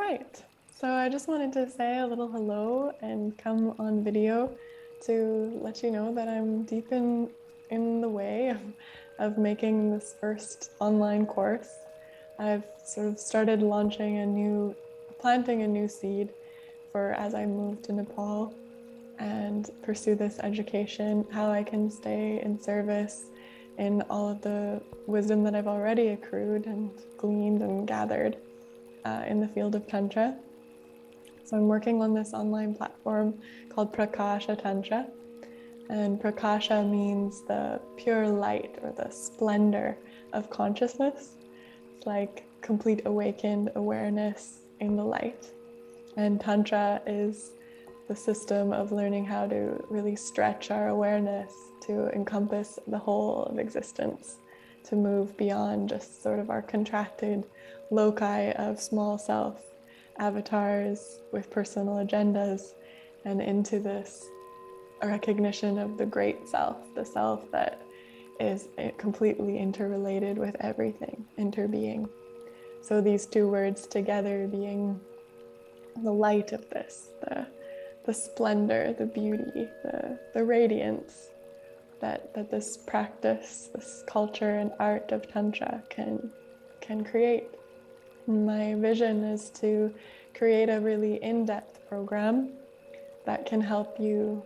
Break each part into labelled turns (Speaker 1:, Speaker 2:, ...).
Speaker 1: right. So I just wanted to say a little hello and come on video to let you know that I'm deep in the way of making this first online course. I've sort of started planting a new seed for as I move to Nepal and pursue this education, how I can stay in service in all of the wisdom that I've already accrued and gleaned and gathered in the field of Tantra. So I'm working on this online platform called Prakāsha Tantra. And Prakāsha means the pure light or the splendor of consciousness. It's like complete awakened awareness in the light. And Tantra is the system of learning how to really stretch our awareness to encompass the whole of existence, to move beyond just sort of our contracted loci of small self avatars with personal agendas and into this recognition of the great self, the self that is completely interrelated with everything, interbeing. So these two words together being the light of this, the splendor, the beauty, the radiance that this practice, this culture and art of Tantra can create. My vision is to create a really in-depth program that can help you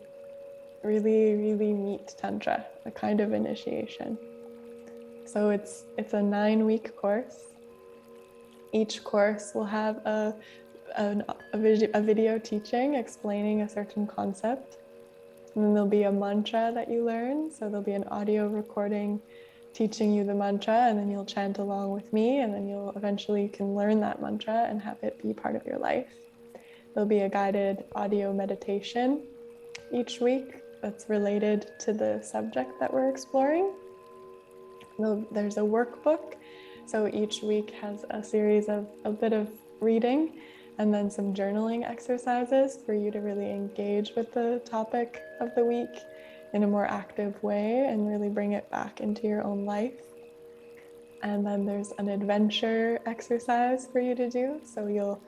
Speaker 1: really, really meet Tantra, a kind of initiation. So it's a 9-week course. Each course will have a video teaching explaining a certain concept. And then there'll be a mantra that you learn. So there'll be an audio recording teaching you the mantra, and then you'll chant along with me, and then you'll eventually can learn that mantra and have it be part of your life. There'll be a guided audio meditation each week that's related to the subject that we're exploring. There's a workbook. So each week has a series of a bit of reading and then some journaling exercises for you to really engage with the topic of the week in a more active way and really bring it back into your own life. And then there's an adventure exercise for you to do. So you'll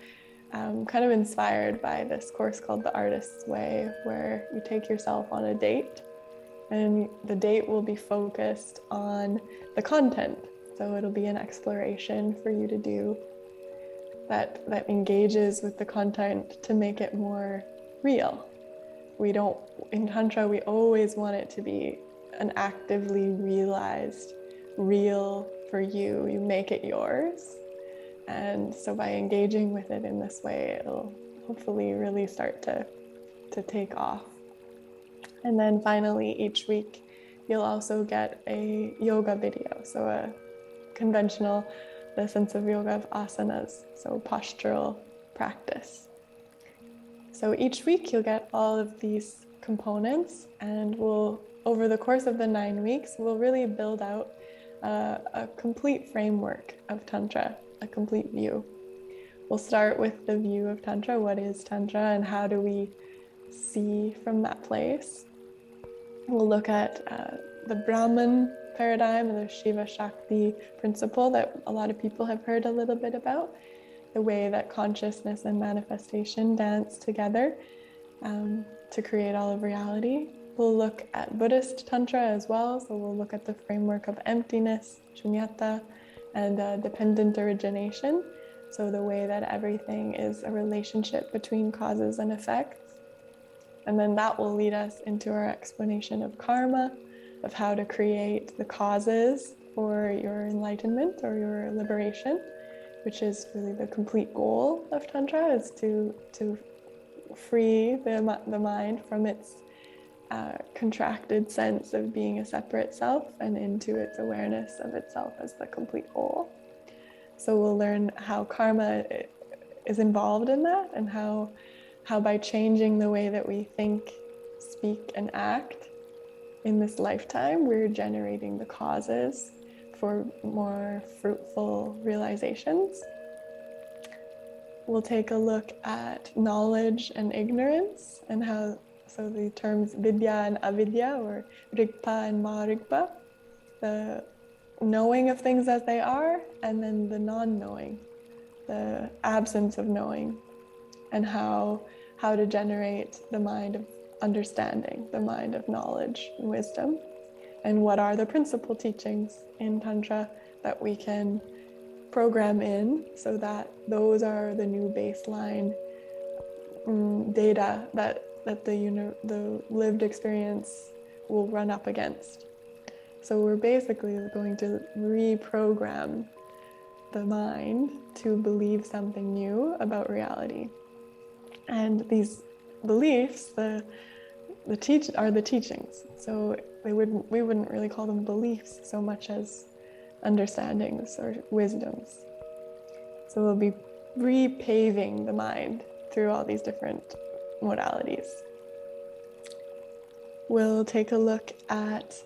Speaker 1: kind of inspired by this course called The Artist's Way, where you take yourself on a date and the date will be focused on the content. So it'll be an exploration for you to do that engages with the content to make it more real. In Tantra, we always want it to be an actively realized, real for you. You make it yours. And so by engaging with it in this way, it'll hopefully really start to take off. And then finally, each week, you'll also get a yoga video. So a conventional, the sense of yoga of asanas, so postural practice. So each week you'll get all of these components, and over the course of the 9 weeks, we'll really build out a complete framework of Tantra, a complete view. We'll start with the view of Tantra. What is Tantra and how do we see from that place? We'll look at the Brahman paradigm, the Shiva Shakti principle that a lot of people have heard a little bit about, the way that consciousness and manifestation dance together to create all of reality. We'll look at Buddhist Tantra as well, so we'll look at the framework of emptiness, shunyata, and dependent origination, so the way that everything is a relationship between causes and effects. And then that will lead us into our explanation of karma, of how to create the causes for your enlightenment or your liberation, which is really the complete goal of Tantra, is to free the mind from its contracted sense of being a separate self and into its awareness of itself as the complete whole. So we'll learn how karma is involved in that, and how by changing the way that we think, speak, and act in this lifetime, we're generating the causes for more fruitful realizations. We'll take a look at knowledge and ignorance, and how, so the terms vidya and avidya, or rigpa and marigpa, the knowing of things as they are, and then the non-knowing, the absence of knowing, and how to generate the mind of understanding, the mind of knowledge and wisdom, and what are the principal teachings in Tantra that we can program in, so that those are the new baseline data that the lived experience will run up against. So we're basically going to reprogram the mind to believe something new about reality. And these beliefs, are the teachings. So we wouldn't really call them beliefs so much as understandings or wisdoms. So we'll be repaving the mind through all these different modalities. We'll take a look at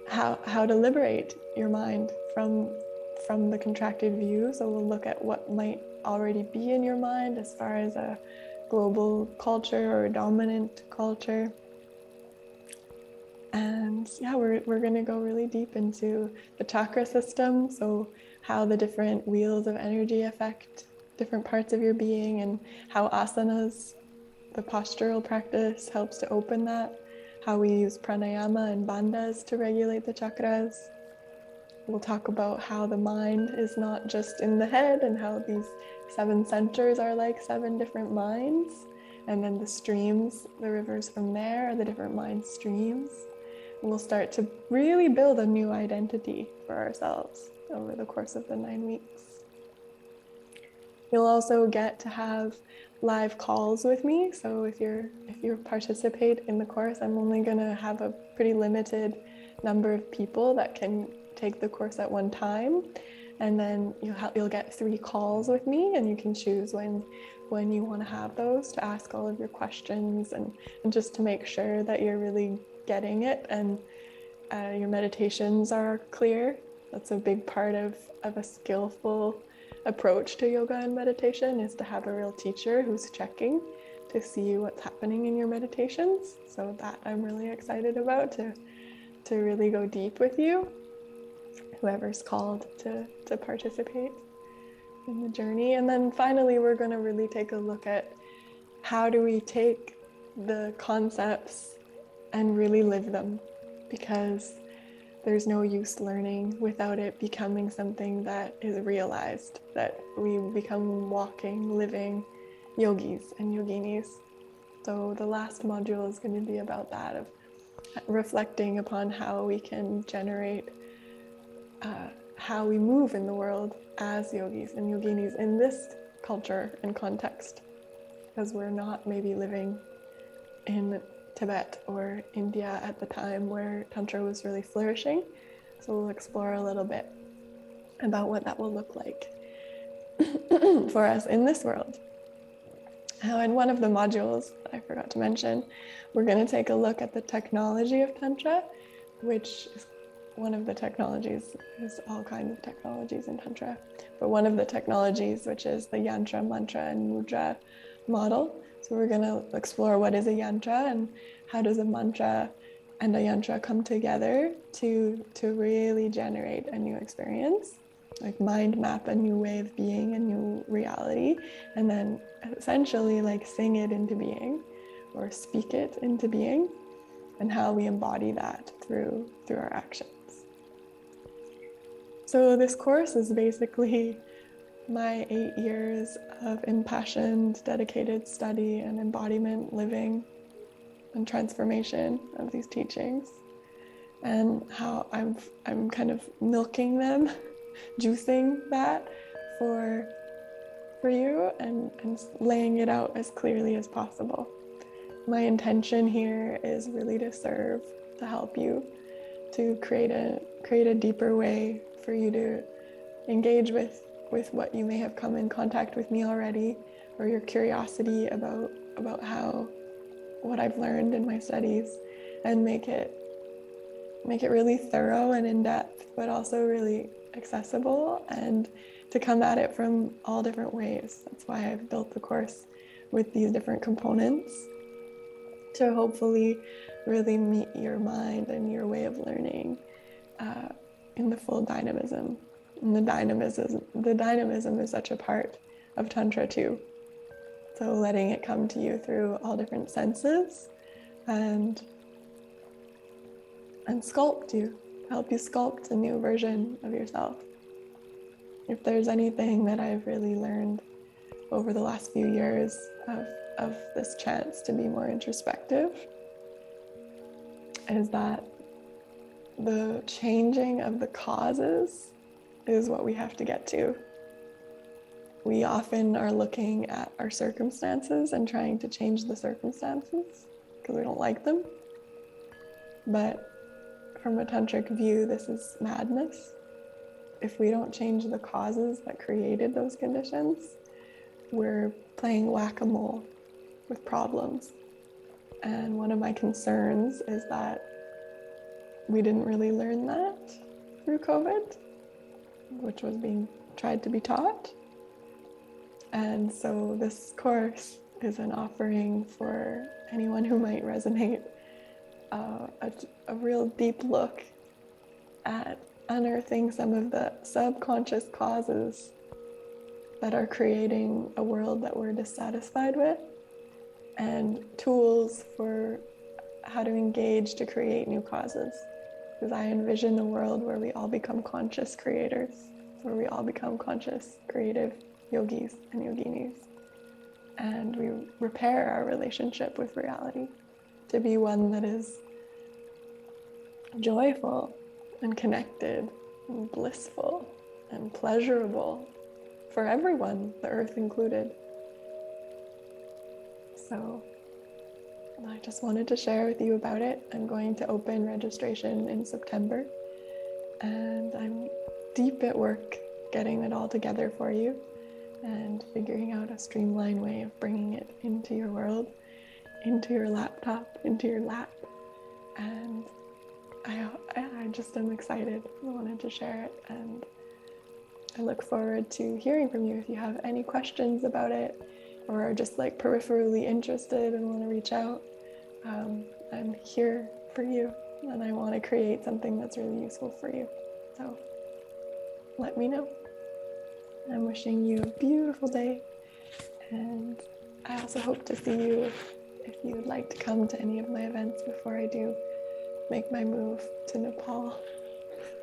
Speaker 1: how to liberate your mind from the contracted view. So we'll look at what might already be in your mind as far as a global culture or a dominant culture. And yeah, we're going to go really deep into the chakra system. So how the different wheels of energy affect different parts of your being, and how asanas, the postural practice, helps to open that. How we use pranayama and bandhas to regulate the chakras. We'll talk about how the mind is not just in the head, and how these 7 centers are like 7 different minds. And then the streams, the rivers from there, are the different mind streams. And we'll start to really build a new identity for ourselves over the course of the 9 weeks. You'll also get to have live calls with me. So if you participate in the course, I'm only going to have a pretty limited number of people that can take the course at one time. And then you'll get 3 calls with me, and you can choose when you want to have those, to ask all of your questions and just to make sure that you're really getting it and your meditations are clear. That's a big part of a skillful approach to yoga and meditation, is to have a real teacher who's checking to see what's happening in your meditations. So that I'm really excited about, to really go deep with you, whoever's called to participate in the journey. And then finally, we're going to really take a look at how do we take the concepts and really live them, because there's no use learning without it becoming something that is realized, that we become walking, living yogis and yoginis. So the last module is going to be about that, of reflecting upon how we can generate how we move in the world as yogis and yoginis in this culture and context, because we're not maybe living in Tibet or India at the time where Tantra was really flourishing. So we'll explore a little bit about what that will look like for us in this world. Now, in one of the modules that I forgot to mention, we're going to take a look at the technology of Tantra, which is one of the technologies. There's all kinds of technologies in Tantra, but one of the technologies, which is the yantra, mantra, and mudra model. So we're going to explore what is a yantra and how does a mantra and a yantra come together to really generate a new experience, like mind map a new way of being, a new reality, and then essentially like sing it into being or speak it into being, and how we embody that through our actions. So this course is basically my 8 years of impassioned, dedicated study and embodiment, living and transformation of these teachings, and how I'm kind of milking them, juicing that for you, and laying it out as clearly as possible. My intention here is really to serve, to help you, to create a deeper way for you to engage with what you may have come in contact with me already, or your curiosity about what I've learned in my studies, and make it really thorough and in-depth, but also really accessible, and to come at it from all different ways. That's why I've built the course with these different components, to hopefully really meet your mind and your way of learning in the full dynamism And the dynamism is such a part of Tantra too. So letting it come to you through all different senses and sculpt you, help you sculpt a new version of yourself. If there's anything that I've really learned over the last few years of this chance to be more introspective, is that the changing of the causes is what we have to get to. We often are looking at our circumstances and trying to change the circumstances because we don't like them. But from a tantric view, this is madness. If we don't change the causes that created those conditions, we're playing whack-a-mole with problems. And one of my concerns is that we didn't really learn that through COVID, which was being tried to be taught. And so this course is an offering for anyone who might resonate, a real deep look at unearthing some of the subconscious causes that are creating a world that we're dissatisfied with, and tools for how to engage to create new causes. Because I envision a world where we all become conscious creators, where we all become conscious, creative yogis and yoginis. And we repair our relationship with reality to be one that is joyful and connected and blissful and pleasurable for everyone, the earth included. So I just wanted to share with you about it. I'm going to open registration in September, and I'm deep at work getting it all together for you and figuring out a streamlined way of bringing it into your world, into your laptop, into your lap. And I just am excited. I wanted to share it, and I look forward to hearing from you if you have any questions about it or are just like peripherally interested and want to reach out. I'm here for you, and I want to create something that's really useful for you. So let me know. I'm wishing you a beautiful day, and I also hope to see you if you would like to come to any of my events before I do make my move to Nepal,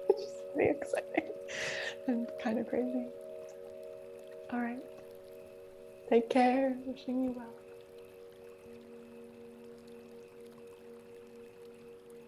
Speaker 1: which is pretty exciting and kind of crazy. All right, take care. Wishing you well.